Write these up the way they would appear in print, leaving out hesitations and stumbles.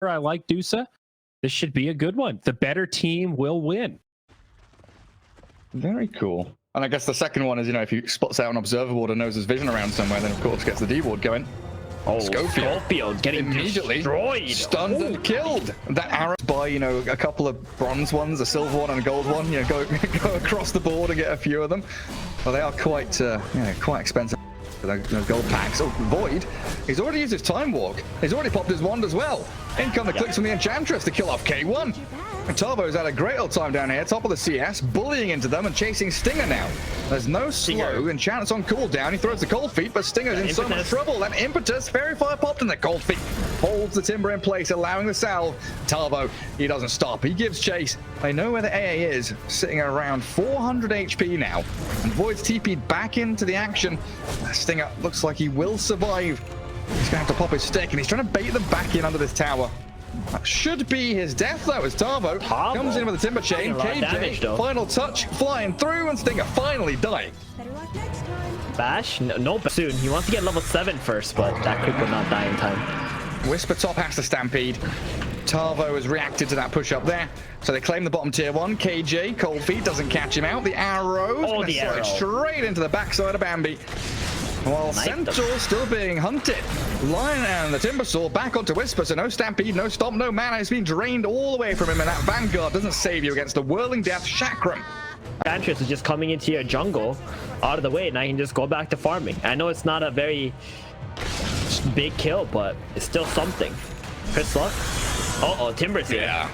I like Dusa. This should be a good one. The better team will win. Very cool. And I guess the second one is, you know, if he spots out an observer ward and knows there's vision around somewhere, then of course gets the D ward going. Oh, Schofield getting immediately destroyed, stunned and killed. That arrow by, you know, a couple of bronze ones, a silver one and a gold one. You know, go across the board and get a few of them. Well, they are quite, quite expensive. Those gold packs. Oh, Void. He's already used his time walk. He's already popped his wand as well. In come the clicks from the Enchantress to kill off K1. And Tarbo's had a great old time down here, top of the CS, bullying into them and chasing Stinger now. There's no slow. Enchant's on cooldown. He throws the cold feet, but Stinger's in so much trouble. That impetus, very fire popped, and the cold feet holds the timber in place, allowing the salve. Tarbo, he doesn't stop. He gives chase. They know where the AA is, sitting around 400 HP now. And Void's TP'd back into the action. Stinger looks like he will survive. He's going to have to pop his stick, and he's trying to bait them back in under this tower. That should be his death, though, as Tarbo comes in with a timber chain. KJ, final touch, flying through, and Stinger finally dying. Bash? No, soon. He wants to get level 7 first, but that creep will not die in time. Whisper top has to stampede. Tarvo has reacted to that push up there, so they claim the bottom tier 1. KJ, cold feet, doesn't catch him out. The arrows slide straight into the backside of Bambi. While Centaur's still being hunted. Lion and the Timbersaw back onto Whisper, so no stampede, no stop, no mana. It's been drained all the way from him, and that Vanguard doesn't save you against the whirling death Chakram. Enchantress is just coming into your jungle out of the way, and I can just go back to farming. I know it's not a very big kill, but it's still something. Chris Luck. Uh-oh, Timber's here. Yeah.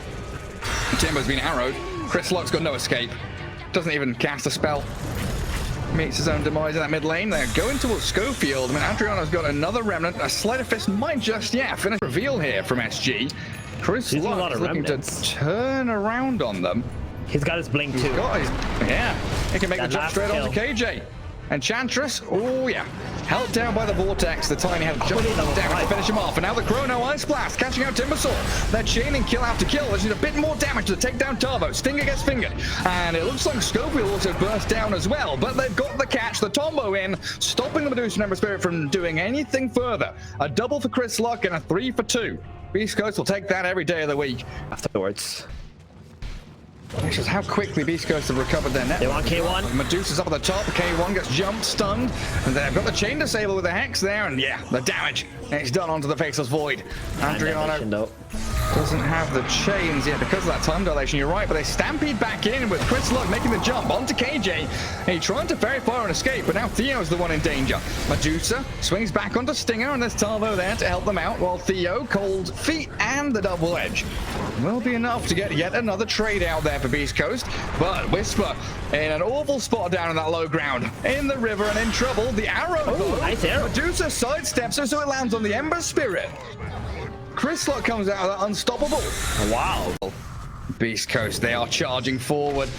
Timber's been arrowed. Chris Luck's got no escape. Doesn't even cast a spell. Meets his own demise in that mid lane. They're going towards Schofield. I mean, Adriano's got another remnant. A sleight of fist might just, finish reveal here from SG. Chris Luck is looking to turn around on them. He's got his blink too. He can make the jump straight onto KJ. Enchantress, oh yeah. Held down by the Vortex, the Tiny have just damage to finish him off. And now the Chrono Ice Blast, catching out Timbersaw. They're chaining kill after kill. There's a bit more damage to take down Tarbo. Stinger gets fingered. And it looks like Schofield also burst down as well. But they've got the catch, the Tombo in, stopping the Medusa and Ember Spirit from doing anything further. A double for Chris Luck and a 3 for 2. Beastcoast will take that every day of the week. Afterwards. Which is how quickly Beastcoast have recovered their net. They want K1. Medusa's up at the top. K1 gets jumped, stunned. And they've got the chain disable with the Hex there. And the damage. And it's done onto the Faceless Void. Adriano doesn't have the chains yet because of that time dilation. You're right, but they stampede back in with Chris Luck making the jump onto KJ. And he tried to very far and escape, but now Theo's the one in danger. Medusa swings back onto Stinger, and there's Tarvo there to help them out, while Theo, cold feet, and the double edge will be enough to get yet another trade out there for Beastcoast. But Whisper in an awful spot down in that low ground, in the river and in trouble. The arrow, nice arrow. Medusa sidesteps her so it lands on the Ember Spirit. Chris Luck comes out of that unstoppable. Wow. Beastcoast, they are charging forward.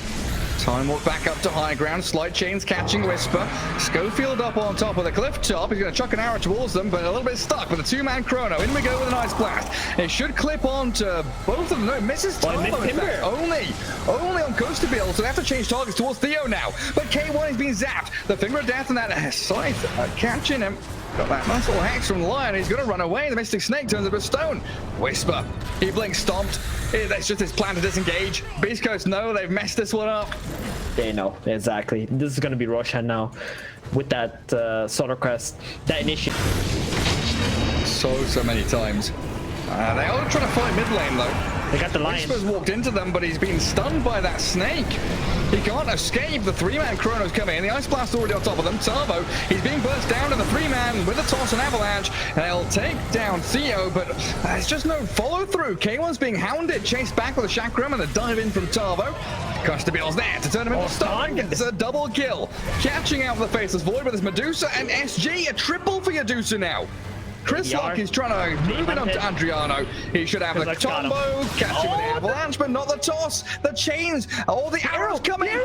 Time walk back up to high ground. Slight chains catching Whisper. Schofield up on top of the cliff top. He's going to chuck an arrow towards them, but a little bit stuck with a 2-man Chrono. In we go with an Ice Blast. It should clip on to both of them. No, it misses Tarbo. Only on Coaster Bill, so they have to change targets towards Theo now. But K1 is being zapped. The Finger of Death and that scythe catching him. Got that nice little hex from Lion. He's going to run away. The Mystic Snake turns into a stone. Whisper. He blinks, stomped. That's just his plan to disengage. Beastcoast know they've messed this one up. They know, exactly. This is going to be Roshan now with that Solar Crest, that initiative. So many times. They are trying to fight mid lane though. They got the Lion. Whisper's walked into them, but he's been stunned by that snake. He can't escape. The 3-man Chrono's coming in. The Ice Blast already on top of them. Tarbo, he's being burst down to the 3-man with a toss and avalanche. They'll take down Theo, but there's just no follow through. K1's being hounded, chased back with a Chakram and a dive in from Tarbo. Custobil's there to turn him into stone. Gets a double kill. Catching out the Faceless Void with his Medusa and SG. A triple for Medusa now. Chris Luck is trying to move it up to Adriano. He should have the combo, catch him with the avalanche, but not the toss. The chains, all the arrows coming in.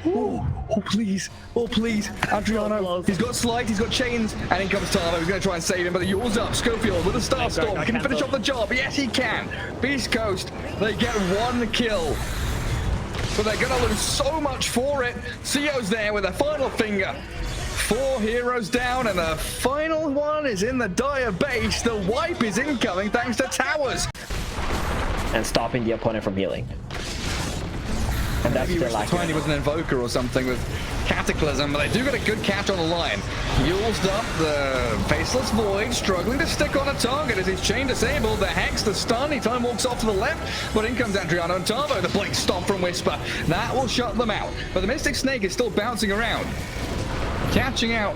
Oh, please. Oh, please. Adriano, he's got slight, he's got chains, and in comes Tarvo. He's going to try and save him, but the Yule's up. Schofield with a Starstorm. Can finish off the job. Yes, he can. Beastcoast, they get 1 kill. But they're going to lose so much for it. Theo's there with a final finger. 4 heroes down, and the final one is in the dire base. The wipe is incoming thanks to towers. And stopping the opponent from healing. And that's Maybe still he lacking. tiny with an invoker or something with Cataclysm, but they do get a good catch on the line. Used up the Faceless Void, struggling to stick on a target as his chain disabled. The Hex, the stun, he time walks off to the left, but in comes Adriano and Tavo. The Blink Stomp from Whisper. That will shut them out. But the Mystic Snake is still bouncing around, catching out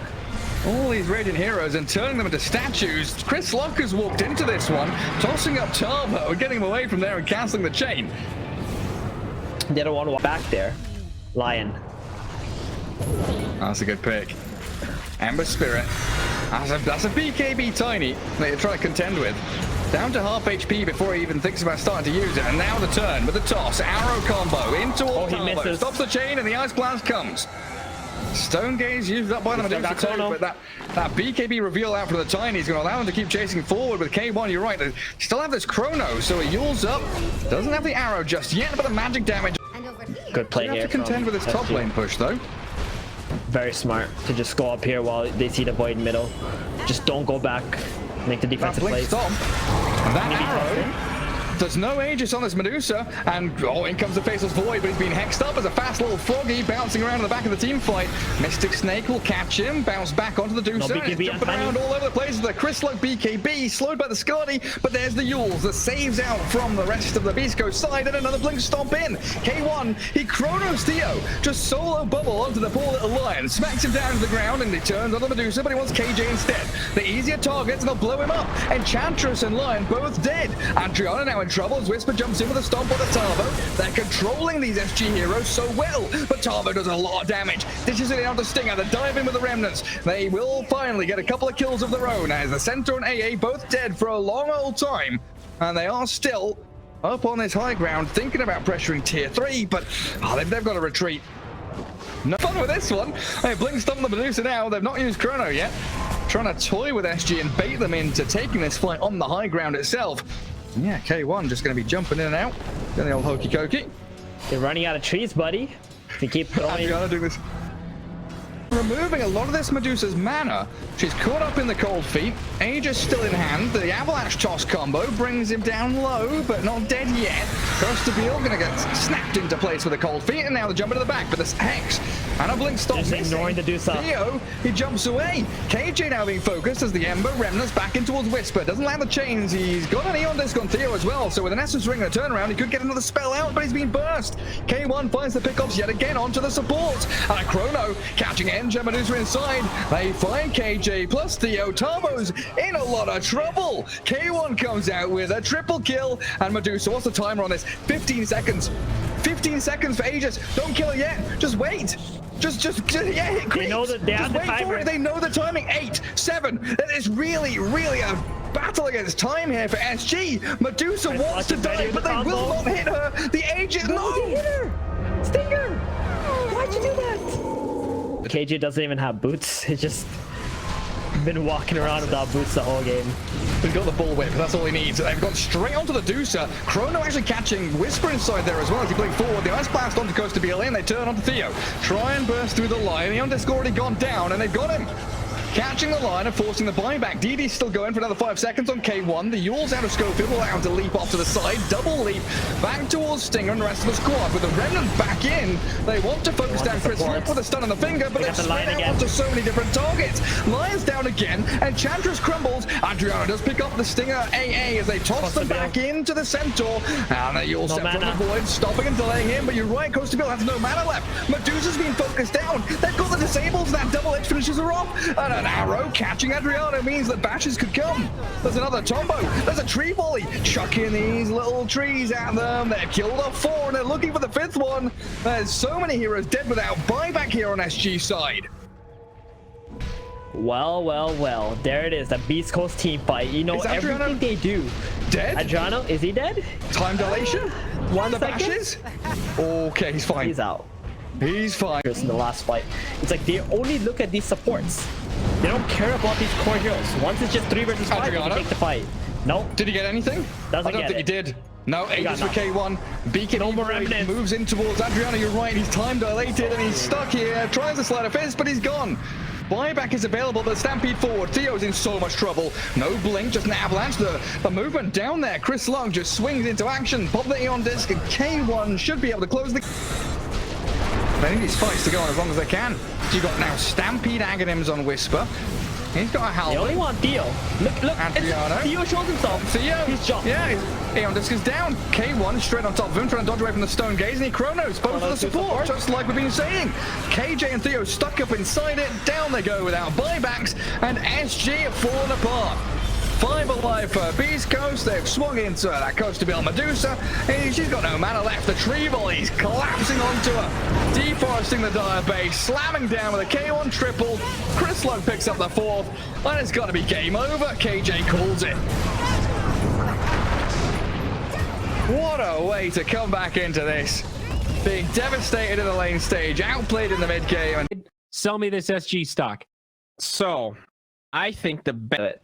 all these Radiant heroes and turning them into statues. Chris Lock has walked into this one, tossing up Tavo and getting him away from there and cancelling the chain. They don't want to walk back there. Lion. That's a good pick. Ember Spirit. That's a BKB Tiny that you're trying to contend with. Down to half HP before he even thinks about starting to use it. And now the turn with the toss. Arrow combo into all he misses. Stops the chain and the Ice Blast comes. Stone Gaze used up by the Medusa too, but that BKB reveal out from the Tiny is going to allow him to keep chasing forward with K1. You're right, they still have this Chrono, so he yules up. Doesn't have the arrow just yet, but the magic damage. Good play You have here. to contend with this top lane push though. Very smart to just go up here while they see the void middle. Just don't go back. Make the That defensive blink plays. stomp. And that arrow. There's no Aegis on this Medusa, and in comes the Faceless Void, but he's been hexed up as a fast little froggy bouncing around in the back of the team fight. Mystic Snake will catch him, bounce back onto the Dusa, No and he's jumping around all over the place with the Chris Luck BKB, slowed by the Scotty, but there's the Yules, the saves out from the rest of the Beastcoast side, and another Blink Stomp in. K1, he chronos Theo, just solo bubble onto the poor little lion, smacks him down to the ground, and he turns on the Medusa, but he wants KJ instead. The easier targets, and they'll blow him up. Enchantress and Lion both dead. Adriana now in trouble as Whisper jumps in with a stomp on the Tavo. They're controlling these SG heroes so well, but Tavo does a lot of damage. Dishes it out to Stinger, they dive in with the remnants. They will finally get a couple of kills of their own as the Centaur and AA both dead for a long old time, and they are still up on this high ground thinking about pressuring tier 3, but they've got to retreat. No fun with this one. They blink stomp the Medusa now. They've not used Chrono yet. Trying to toy with SG and bait them into taking this fight on the high ground itself. Yeah, K1 just going to be jumping in and out. Doing the old hokey cokey. You're running out of trees, buddy. If you keep throwing. Adriana doing this. Removing a lot of this Medusa's mana. She's caught up in the cold feet. Aegis still in hand. The avalanche toss combo brings him down low, but not dead yet. Costabile gonna get snapped into place with the cold feet, and now the jump into the back. But this Hex and a blink stops. Just ignoring the Dusa. Theo, he jumps away. KJ now being focused as the Ember remnants back in towards Whisper. Doesn't land the chains. He's got an Eon Disc on Theo as well. So with an Essence Ring and a turnaround, he could get another spell out, but he's been burst. K1 finds the pickups yet again onto the support. And a Chrono catching Enja Medusa inside. They find KJ plus Theo. Tavo's in a lot of trouble. K1 comes out with a triple kill, and Medusa, what's the timer on this? 15 seconds. 15 seconds for Aegis. Don't kill it yet. Just wait. Just yeah, hit creeps. They know that they have the timer. They know the timing. 8, 7. That is really a battle against time here for SG. Medusa wants to die, but they will not hit her. The Aegis, no! Hit her! Stinger! Why'd you do that? KJ doesn't even have boots. He's just been walking around without boots the whole game. He's got the bullwhip, that's all he needs. They've gone straight onto the Dusa. Chrono actually catching Whisper inside there as well as he blink forward. The Ice Blast onto Costabile, and they turn onto Theo. Try and burst through the line. The Undisc already gone down, and they've got him. Catching the line and forcing the buyback. DD's still going for another 5 seconds on K1. The Yule's out of scope. It will allow him to leap off to the side. Double leap back towards Stinger and the rest of the squad. With the Remnant back in, they want to focus down Chris Luck with a stun on the finger, but they've spread out onto so many different targets. Lion's down again, and Enchantress crumbles. Adriana does pick up the Stinger AA as they toss them back into the Centaur. And the Yule step from the void, stopping and delaying him, but you're right, Costabile has no mana left. Medusa's been focused down. They've got the disables, that double edge finishes her off. And an arrow catching Adriana means that bashes could come. There's another Tombo. There's a tree volley. Chucking these little trees at them. They've killed off 4 and they're looking for the 5th one. There's so many heroes dead without buyback here on SG side. Well. There it is. The Beastcoast team fight. You know, everything they do. Dead? Adriano, is he dead? Time dilation? One of the bashes? Okay, he's fine. He's out. He's fine. In the last fight, it's like they only look at these supports. They don't care about these core heroes. Once it's just 3 versus 5, they take the fight. Nope. Did he get anything? I don't think he did. No, Aegis for K1. Beacon no more remnants. Moves in towards Adriana. You're right. He's time dilated and he's stuck here. Tries to slide a fist, but he's gone. Buyback is available, but Stampede forward. Theo's in so much trouble. No blink, just an avalanche. The movement down there. Chris Long just swings into action. Pop the Eon disc, and K1 should be able to close the... They need these fights to go on as long as they can. You got now Stampede Aghanims on Whisper. He's got a helmet. They only want Theo. Look, Adriano. Theo shows himself. Theo. He's jumped. Yeah, Eon disc is down. K1 straight on top of him, trying to dodge away from the stone gaze, and he chronos, both for the support, just like we've been saying. KJ and Theo stuck up inside it. Down they go without buybacks, and SG have fallen apart. 5 alive for Beastcoast. They've swung into that Coast to Bill Medusa. She's got no mana left. The tree volley's collapsing onto her, deforesting the dire base, slamming down with a K1 triple. Chris Lug picks up the 4th, and it's got to be game over. KJ calls it. What a way to come back into this. Being devastated in the lane stage, outplayed in the mid game. And Sell me this SG stock. So, I think the best.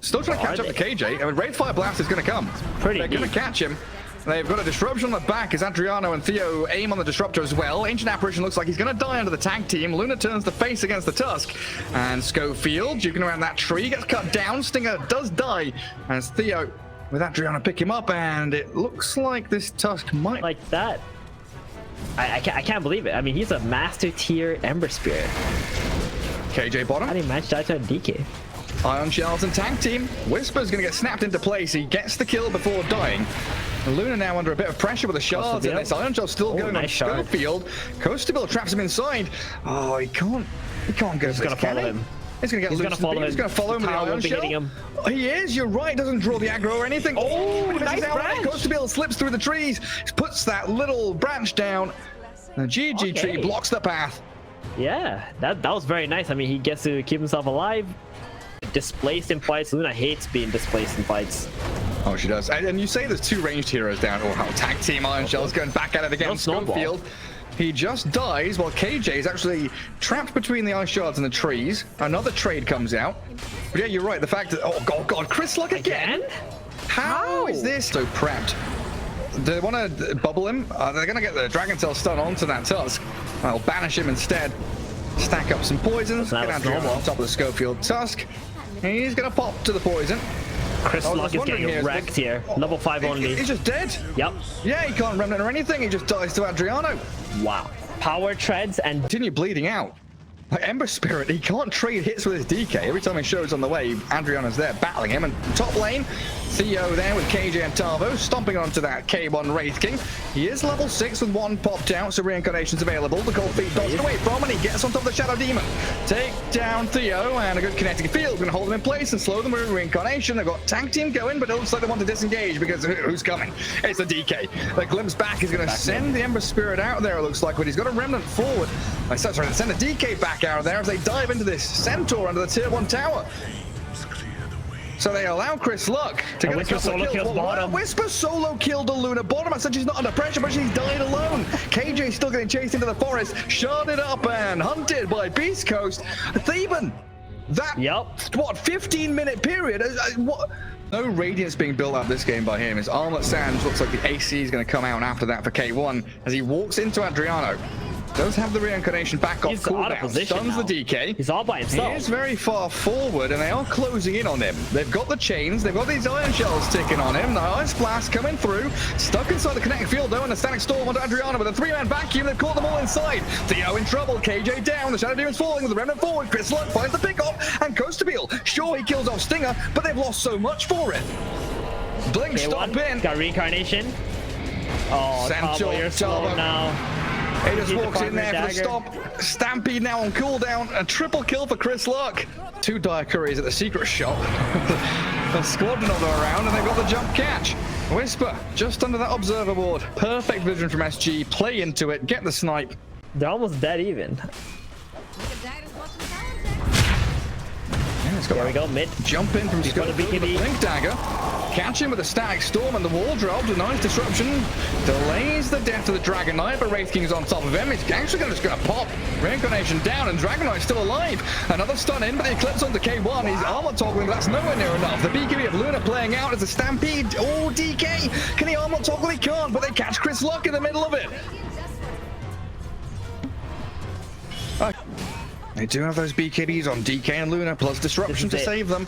still trying to catch up to KJ. I mean, Wraith Fire Blast is going to come. Pretty They're going to catch him. They've got a disruption on the back as Adriano and Theo aim on the disruptor as well. Ancient Apparition looks like he's going to die under the tag team. Luna turns the face against the Tusk. And Schofield, juking around that tree, gets cut down. Stinger does die as Theo, with Adriano, pick him up. And it looks like this Tusk might... Like that. I can't believe it. I mean, he's a master tier Ember Spirit. KJ bottom. How do you match that to a DK? Ion Shells and tag team. Whisper's going to get snapped into place. He gets the kill before dying. Luna now under a bit of pressure with the shards in this. Ion Shell still going on Schofield. Coastable traps him inside. Oh, he can't go. He's going to follow him. He's going to get He's loose. gonna follow him. He's going to follow him with the Ion Shell. He is, you're right. Doesn't draw the aggro or anything. Oh, nice branch. Coastable slips through the trees. Puts that little branch down. The GG tree blocks the path. Yeah, that was very nice. I mean, he gets to keep himself alive. Displaced in fights. Luna hates being displaced in fights. Oh, she does. And you say there's 2 ranged heroes down. Oh, how tag team Ion Shell's going back at it again. Schofield. He just dies while KJ is actually trapped between the ice shards and the trees. Another trade comes out. But yeah, you're right. The fact that... Oh, God. Chris Luck again? How is this so prepped? Do they want to bubble him? They're going to get the Dragon Tail stun onto that Tusk. I'll banish him instead. Stack up some poisons. Get Adriano on top of the Schofield Tusk. He's going to pop to the poison. Chris Luck is getting wrecked here. Level 5 only. He's just dead. Yep. Yeah, he can't remnant or anything. He just dies to Adriano. Wow. Power treads and... Continue bleeding out. Like Ember Spirit, he can't trade hits with his DK. Every time he shows on the way, Adriano's there battling him. And top lane, Theo there with KJ and Tavo, stomping onto that K1 Wraith King. He is level 6 with 1 popped out, so reincarnation's available. The cold feet dodged away from, and he gets on top of the Shadow Demon. Take down Theo, and a good kinetic field can hold him in place and slow them with reincarnation. They've got tag team going, but it looks like they want to disengage because who's coming? It's the DK. The glimpse back is going to send the Ember Spirit out there, it looks like, but he's got a remnant forward. Sorry, send the DK back out there as they dive into this Centaur under the tier 1 tower. So they allow Chris Luck to get a couple of kills. Bottom. Whisper solo killed the Luna bottom. I said she's not under pressure, but she's died alone. KJ still getting chased into the forest, sharded up and hunted by Beastcoast. Theban, that what 15-minute period? What? No radiance being built up this game by him. His Armlet Sands looks like the AC is going to come out after that for K1 as he walks into Adriano. Does have the reincarnation back off cooldown, stuns the DK. He's all by himself. He is very far forward, and they are closing in on him. They've got the chains, they've got these iron shells ticking on him. The ice blast coming through, stuck inside the kinetic field though, and the static storm onto Adriano with a 3-man vacuum. They've caught them all inside. Theo in trouble, KJ down, the Shadow Demon's falling with the remnant forward. Chris Luck finds the pick off, and Coastabile. Sure, he kills off Stinger, but they've lost so much for it. Blink, stop in. Got reincarnation. Oh, Tavo, you're slow now. He just walks in there for the stop. Stampede now on cooldown. A triple kill for Chris Luck. 2 dire couriers at the secret shop. The squadron of them around, and they've got the jump catch. Whisper just under that observer ward. Perfect vision from SG. Play into it. Get the snipe. They're almost dead even. There we go, mid. Jump in from Scott with the Blink Dagger. Catch him with a static storm and the wall dropped. A nice disruption. Delays the death of the Dragon Knight, but Wraith King's on top of him. He's actually just going to pop. Reincarnation down, and Dragon Knight's still alive. Another stun in, but the Eclipse onto K1. He's armor toggling, but that's nowhere near enough. The BKB of Luna playing out as a Stampede. Oh, DK. Can he armor toggle? He can't, but they catch Chris Luck in the middle of it. They do have those BKBs on DK and Luna, plus disruption to save them.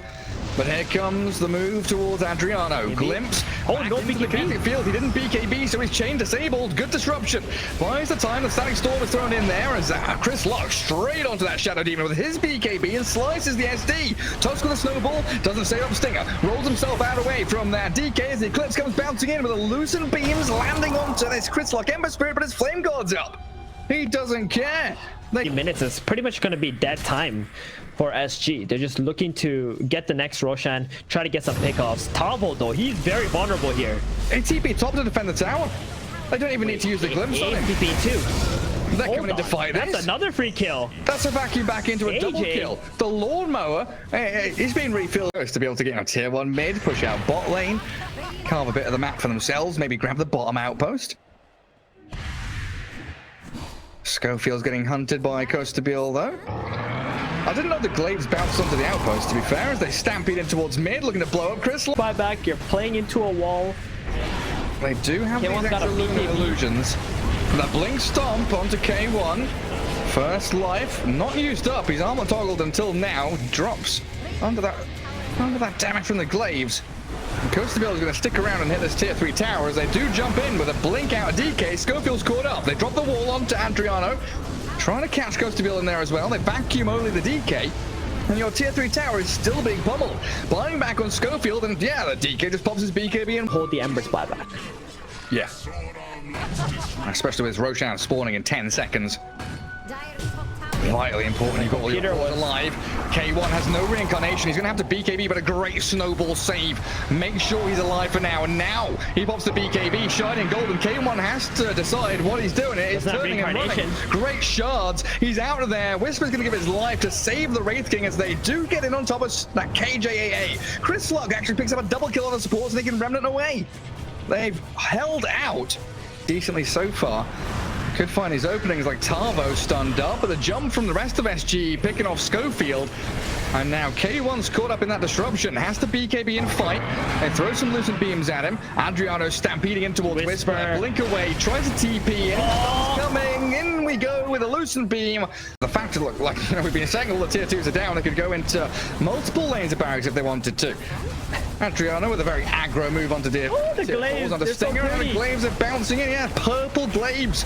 But here comes the move towards Adriano. Glimpse. Oh, no into the kinetic field. He didn't BKB, so he's chain disabled. Good disruption. Buys the time. The static storm is thrown in there as Chris Lock straight onto that Shadow Demon with his BKB and slices the SD. Tusk with a snowball. Doesn't save up Stinger. Rolls himself out away from that DK as the Eclipse comes bouncing in with a loosened beams landing onto this Chris Lock Ember Spirit, but his Flame Guard's up. He doesn't care. 50 minutes is pretty much going to be dead time for SG. They're just looking to get the next Roshan, try to get some pickoffs. Tavo though, he's very vulnerable here. ATP top to defend the tower. They don't even need to use the glimpse on him. ATP too. They're coming in to fight this. That's another free kill. That's a vacuum back into a double kill. The lawnmower, he's been refilled to be able to get on tier 1 mid, push out bot lane, carve a bit of the map for themselves, maybe grab the bottom outpost. Schofield's getting hunted by Costabile though. I didn't know the glaives bounced onto the outpost, to be fair, as they stampede in towards mid, looking to blow up Chris. Buy back, you're playing into a wall. They do have these extra Luna illusions. The blink stomp onto K1. First life, not used up. He's armor toggled until now. Drops under that damage from the glaives. Costabile is going to stick around and hit this tier 3 tower as they do jump in with a blink out of DK. Schofield's caught up. They drop the wall onto Adriano. Trying to catch Costabile in there as well. They vacuum only the DK. And your tier 3 tower is still being pummeled. Buying back on Schofield, and yeah, the DK just pops his BKB and hold the Embers buyback. Yeah. Especially with Roshan spawning in 10 seconds. Vitally important. You've got all your boys alive. K1 has no reincarnation. He's going to have to BKB, but a great snowball save. Make sure he's alive for now. And now he pops the BKB, shining golden. K1 has to decide what he's doing. It's turning and running. Great shards. He's out of there. Whisper's going to give his life to save the Wraith King as they do get in on top of that KJAA. Chris Slug actually picks up a double kill on the supports and they can remnant away. They've held out decently so far. Could find his openings like Tavo stunned up, but the jump from the rest of SG picking off Schofield. And now K1's caught up in that disruption, has to BKB and fight. They throw some loosened beams at him. Adriano stampeding in towards Whisper. Blink away, tries to TP, and coming. In we go with a loosened beam. The fact to look like, we've been saying all the tier 2s are down. They could go into multiple lanes of barracks if they wanted to. Adriano with a very aggro move onto tier 4. The glaives onto Stinger, and the glaives are bouncing in. Yeah, purple glaives.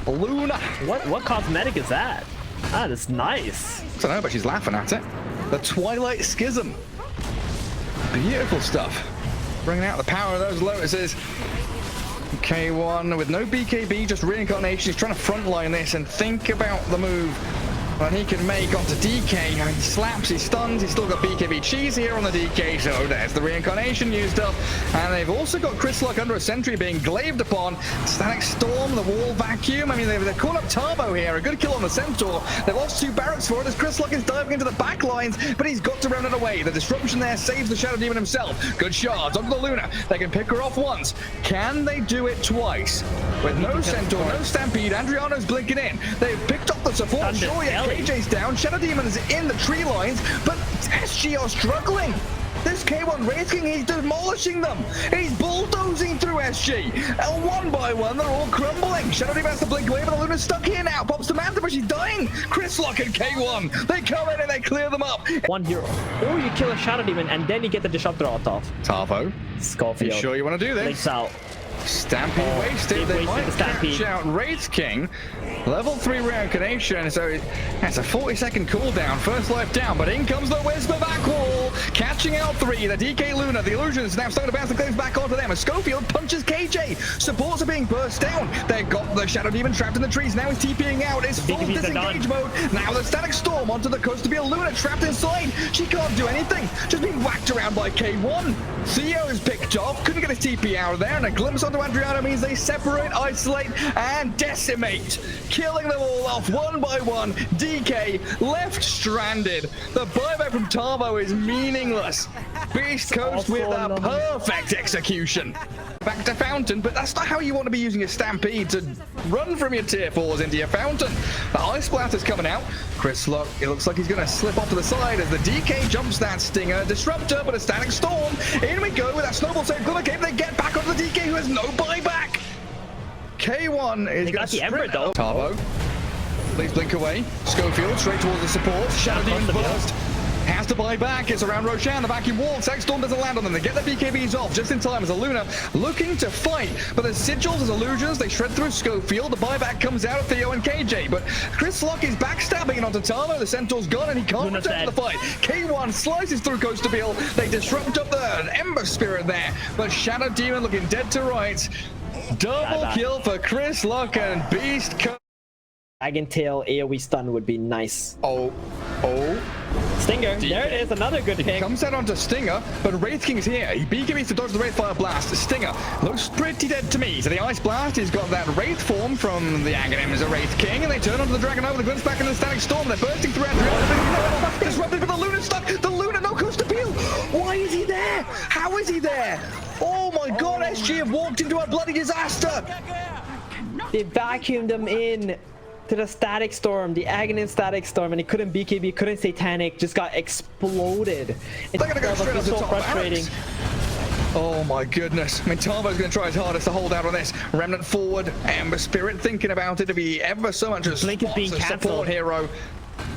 Luna. What cosmetic is that? Ah, that's nice. I don't know, but she's laughing at it. The Twilight Schism. Beautiful stuff. Bringing out the power of those lotuses. K1 with no BKB, just reincarnation. He's trying to frontline this and think about the move that he can make onto DK. He slaps, he stuns, he's still got BKB cheese here on the DK, so there's the reincarnation used up. And they've also got Chris Luck under a sentry being glaved upon. Static Storm, the wall vacuum. I mean, they've caught up Tavo here. A good kill on the Centaur. They lost 2 barracks for it as Chris Luck is diving into the back lines, but he's got to round it away. The disruption there saves the Shadow Demon himself. Good shards onto the Luna. They can pick her off once. Can they do it twice? With no Centaur, no Stampede, Adriano's blinking in. They've picked up the support. Sure, yeah, KJ's down. Shadow Demon is in the tree lines, but SG are struggling. This K1 Wraith King, he's demolishing them. He's bulldozing through SG. And one by one, they're all crumbling. Shadow Demon has to blink away, but the Luna's stuck here now. Pops to Manta, but she's dying. Chris Lock and K1, they come in and they clear them up. 1 hero. Or you kill a Shadow Demon and then you get the Disruptor out off. Tavo. Schofield. You sure you want to do this? Links out. Stampede wasted. They might catch out Wraith King. Level 3 reincarnation, so that's a 40-second cooldown. First life down, but in comes the Whisper back wall. Catching out 3. The DK Luna, the illusions now starting to bounce the claims back onto them. As Schofield punches KJ. Supports are being burst down. They've got the Shadow Demon trapped in the trees. Now he's TPing out. It's full disengage mode. Now the Static Storm onto the Costabile Luna trapped inside. She can't do anything. Just being whacked around by K1. Theo is picked off. Couldn't get his TP out of there. And a glimpse onto Adriano means they separate, isolate, and decimate. Killing them all off one by one. DK left stranded. The buyback from Tavo is meaningless. Beastcoast with a perfect execution. Back to Fountain, but that's not how you want to be using a Stampede to run from your tier 4s into your Fountain. The Ice Splatter's coming out. Chris Luck, it looks like he's going to slip off to the side as the DK jumps that Stinger. Disruptor, but a Static Storm. In we go with that Snowball save. Glimmer Cape, they get back onto the DK who has no buyback. K1 is going to the Ember though. Tavo. Please blink away. Schofield straight towards the support. Shadow Demon burst. Has to buy back. It's around Roshan. The vacuum wall. Storm doesn't land on them. They get the BKBs off just in time as a Luna looking to fight. But there's sigils, there's illusions. They shred through Schofield. The buyback comes out of Theo and KJ. But Chris Lock is backstabbing it onto Tamo. The Centaur's gone and he can't return to the fight. K1 slices through Costa Beal. They disrupt up the Ember Spirit there. But Shadow Demon looking dead to rights. Double kill for Chris Lock and Beastcoast. Dragon Tail AoE stun would be nice. Oh. Stinger, there it is, another good pick. Comes out onto Stinger, but Wraith King's here. He BKBs to dodge the Wraith Fire Blast. Stinger looks pretty dead to me. So the Ice Blast, he's got that Wraith form from the aghanim as a Wraith King, and they turn onto the Dragon over the glimpse back in the Static Storm. They're bursting through Adriana. Disrupted, but the Luna's stuck. The Luna, no Costa Beal. Why is he there? How is he there? Oh my god, SG have walked into a bloody disaster. They vacuumed him in to the Static Storm, the aghanim Static Storm, and he couldn't BKB, couldn't Satanic, just got exploded. It's They're gonna go straight so to top frustrating. Oh my goodness. I mean, Tavo's going to try his hardest to hold out on this. Remnant forward, Ember Spirit thinking about it to be ever so much as Blink is being support cancelled. hero.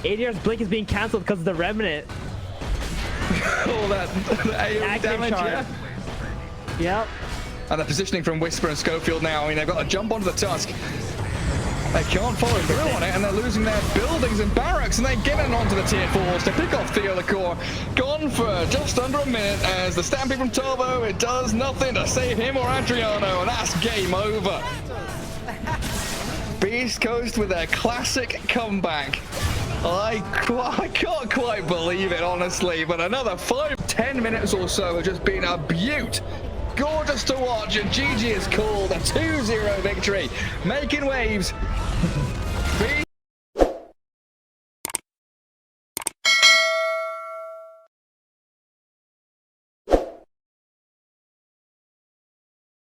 ADR's Blink is being cancelled because of the Remnant. All that AoE damage, yeah. Yep. And the positioning from Whisper and Schofield now. I mean, they've got to jump onto the Tusk. They can't follow through on it, and they're losing their buildings and barracks, and they're getting onto the tier 4s to pick off Theo the Core. Gone for just under a minute as the stamping from Tavo, it does nothing to save him or Adriano, and that's game over. Beastcoast with their classic comeback. I can't quite believe it, honestly, but another 5-10 minutes or so have just been a beaut. Gorgeous to watch, and GG is called a 2-0 victory, making waves.